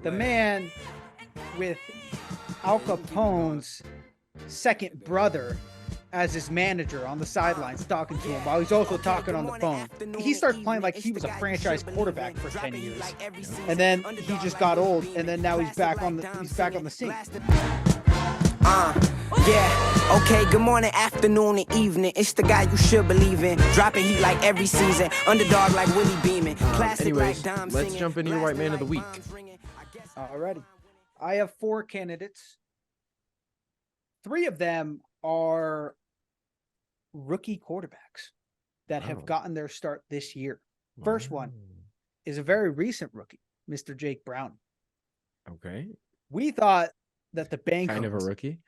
The man with Al Capone's second brother as his manager on the sidelines talking to him while he's also talking on the phone. He starts playing like he was a franchise quarterback for 10 years. And then he just got old, and then now he's back on the scene. Yeah, okay, good morning, afternoon, and evening. It's the guy you should believe in. Dropping heat like every season. Underdog like Willie Beeman. Anyways, let's jump into your white man of the week. Alrighty. I have 4 candidates. 3 of them are rookie quarterbacks that have gotten their start this year. First one is a very recent rookie, Mr. Jake Brown. Okay. We thought that the Bengals... Kind of a rookie?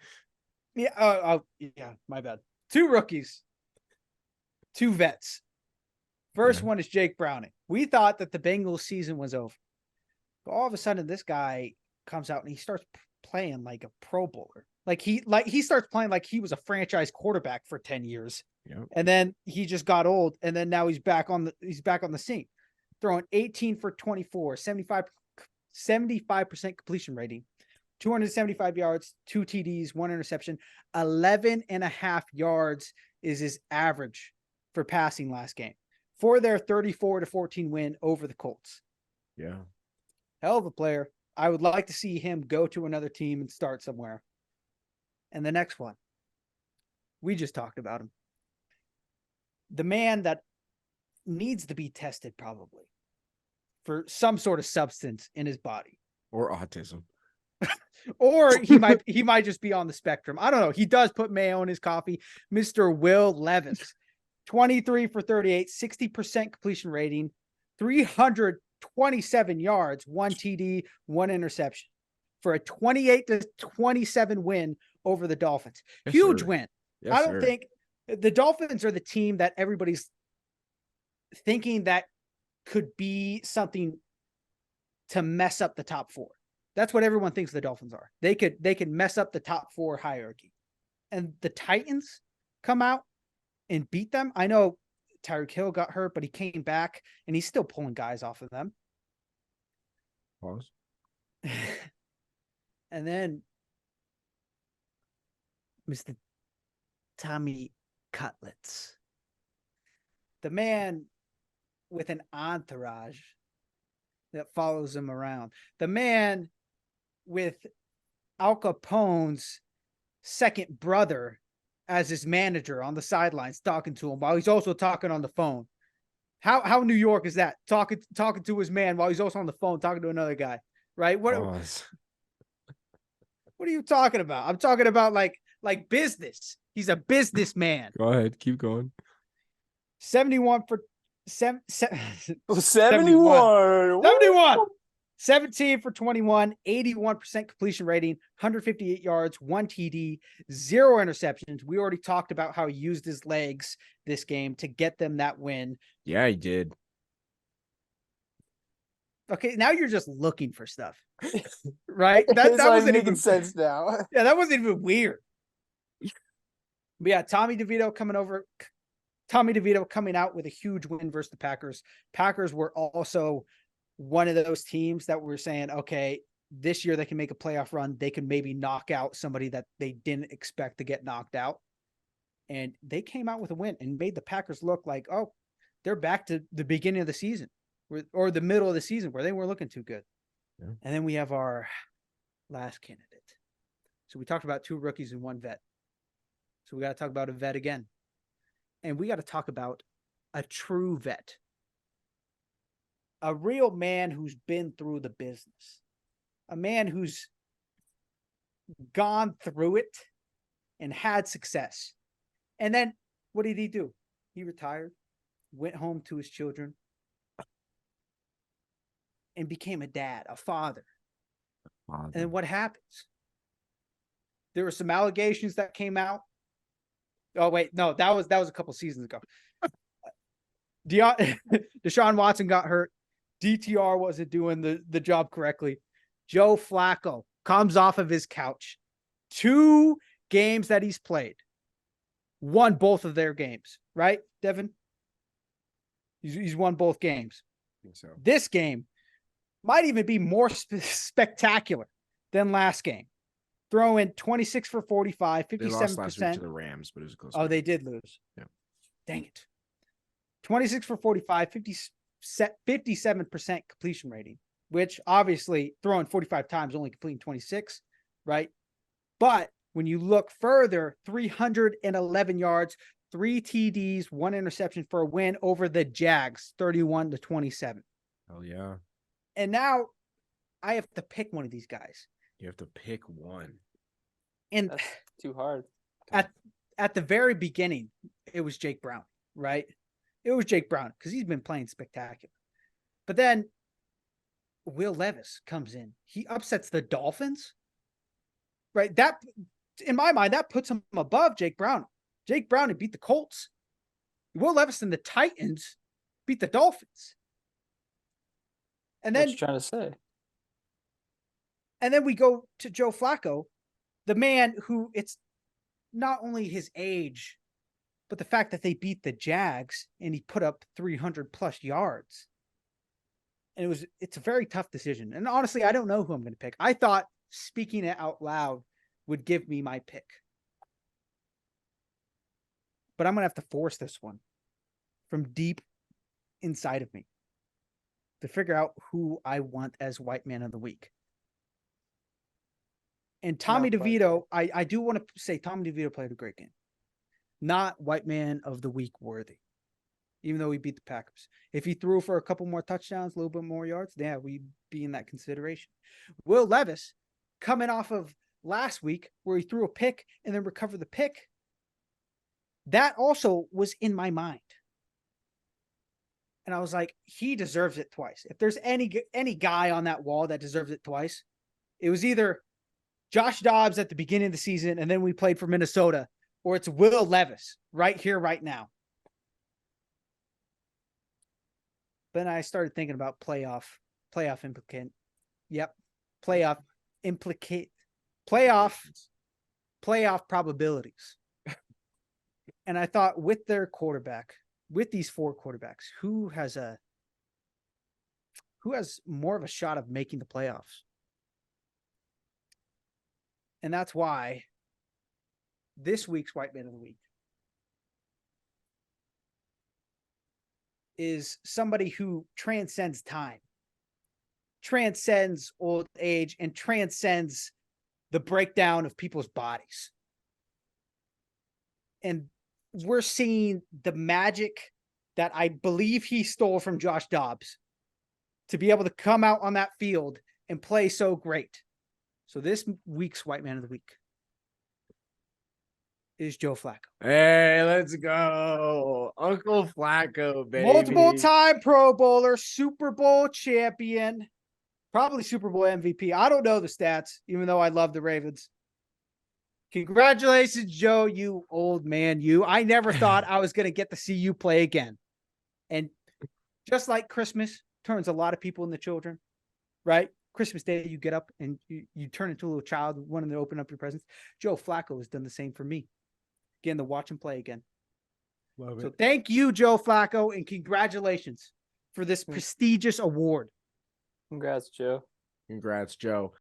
Yeah, yeah, my bad. 2 rookies, 2 vets. First one is Jake Browning. We thought that the Bengals season was over. But all of a sudden, this guy comes out and he starts playing like a Pro Bowler. He starts playing like he was a franchise quarterback for 10 years. Yep. And then he just got old, and then now he's back on the scene. Throwing 18 for 24, 75% completion rating, 275 yards, 2 TDs, 1 interception, 11.5 yards is his average for passing last game for their 34-14 win over the Colts. Yeah. Hell of a player. I would like to see him go to another team and start somewhere. And the next one, we just talked about him. The man that needs to be tested probably for some sort of substance in his body. Or autism. Or he might just be on the spectrum. I don't know. He does put mayo in his coffee. Mr. Will Levis, 23 for 38, 60% completion rating, 327 yards, 1 TD, 1 interception for a 28-27 win over the Dolphins. Yes, Huge sir. win. Yes, I don't sir. think the Dolphins are the team that everybody's thinking that could be something to mess up the top 4. That's what everyone thinks the Dolphins are. They could mess up the top 4 hierarchy. And the Titans come out and beat them. I know Tyreek Hill got hurt, but he came back and he's still pulling guys off of them. Pause. And then Mr. Tommy Cutlets, the man with an entourage that follows him around, the man with Al Capone's second brother as his manager on the sidelines talking to him while he's also talking on the phone. How New York is that? Talking to his man while he's also on the phone talking to another guy, right? What are you talking about? I'm talking about like business. He's a businessman. Go ahead. Keep going. 71 for 71. 17 for 21, 81% completion rating, 158 yards, 1 TD, 0 interceptions. We already talked about how he used his legs this game to get them that win. Yeah, he did. Okay, now you're just looking for stuff, right? That wasn't making even sense now. Yeah, that wasn't even weird. But yeah, Tommy DeVito coming out with a huge win versus the Packers. Packers were also one of those teams that were saying, okay, this year they can make a playoff run. They can maybe knock out somebody that they didn't expect to get knocked out. And they came out with a win and made the Packers look like, oh, they're back to the beginning of the season or the middle of the season where they weren't looking too good. Yeah. And then we have our last candidate. So we talked about 2 rookies and 1 vet. So we got to talk about a vet again. And we got to talk about a true vet. A real man who's been through the business. A man who's gone through it and had success. And then what did he do? He retired, went home to his children, and became a dad, a father. And then what happens? There were some allegations that came out. Oh, wait, no, that was a couple seasons ago. Deshaun Watson got hurt. DTR wasn't doing the job correctly. Joe Flacco comes off of his couch. 2 games that he's played. Won both of their games, right, Devin? He's won both games. I think so. This game, might even be more spectacular than last game. Throwing 26 for 45, They lost 57%. last week to the Rams, but it was a close. Oh, game. they did lose. Yeah. Dang it. 26 for 45, 57% completion rating, which obviously throwing 45 times, only completing 26, right? But when you look further, 311 yards, 3 TDs, 1 interception for a win over the Jags, 31-27. Oh yeah. And now I have to pick one of these guys. You have to pick one. And That's too hard. at the very beginning, it was Jake Brown, right? It was Jake Brown because he's been playing spectacular. But then Will Levis comes in. He upsets the Dolphins, right? That, in my mind, that puts him above Jake Brown. Jake Brown beat the Colts. Will Levis and the Titans beat the Dolphins. And then What you trying to say? And then we go to Joe Flacco, the man who it's not only his age, but the fact that they beat the Jags and he put up 300 plus yards. And it's a very tough decision. And honestly, I don't know who I'm going to pick. I thought speaking it out loud would give me my pick. But I'm going to have to force this one from deep inside of me to figure out who I want as White Man of the Week. And Tommy DeVito, I do want to say Tommy DeVito played a great game. Not White Man of the Week worthy, even though he beat the Packers. If he threw for a couple more touchdowns, a little bit more yards, yeah, we'd be in that consideration. Will Levis, coming off of last week where he threw a pick and then recovered the pick, that also was in my mind. And I was like, he deserves it twice. If there's any guy on that wall that deserves it twice, it was either Josh Dobbs at the beginning of the season and then we played for Minnesota, or it's Will Levis right here, right now. Then I started thinking about playoff implicant. Yep. Playoff probabilities. And I thought with their quarterback, with these 4 quarterbacks, who has more of a shot of making the playoffs? And that's why this week's White Man of the Week is somebody who transcends time, transcends old age, and transcends the breakdown of people's bodies. And we're seeing the magic that I believe he stole from Josh Dobbs to be able to come out on that field and play so great. So this week's White Man of the Week is Joe Flacco. Hey, let's go. Uncle Flacco, baby. Multiple-time Pro Bowler, Super Bowl champion, probably Super Bowl MVP. I don't know the stats, even though I love the Ravens. Congratulations, Joe, you old man, you. I never thought I was going to get to see you play again. And just like Christmas turns a lot of people into children, right? Christmas Day, you get up and you turn into a little child wanting to open up your presents. Joe Flacco has done the same for me. Again, to watch him play again. Love So it. thank you, Joe Flacco, and congratulations for this prestigious award. Congrats, Joe. Congrats, Joe.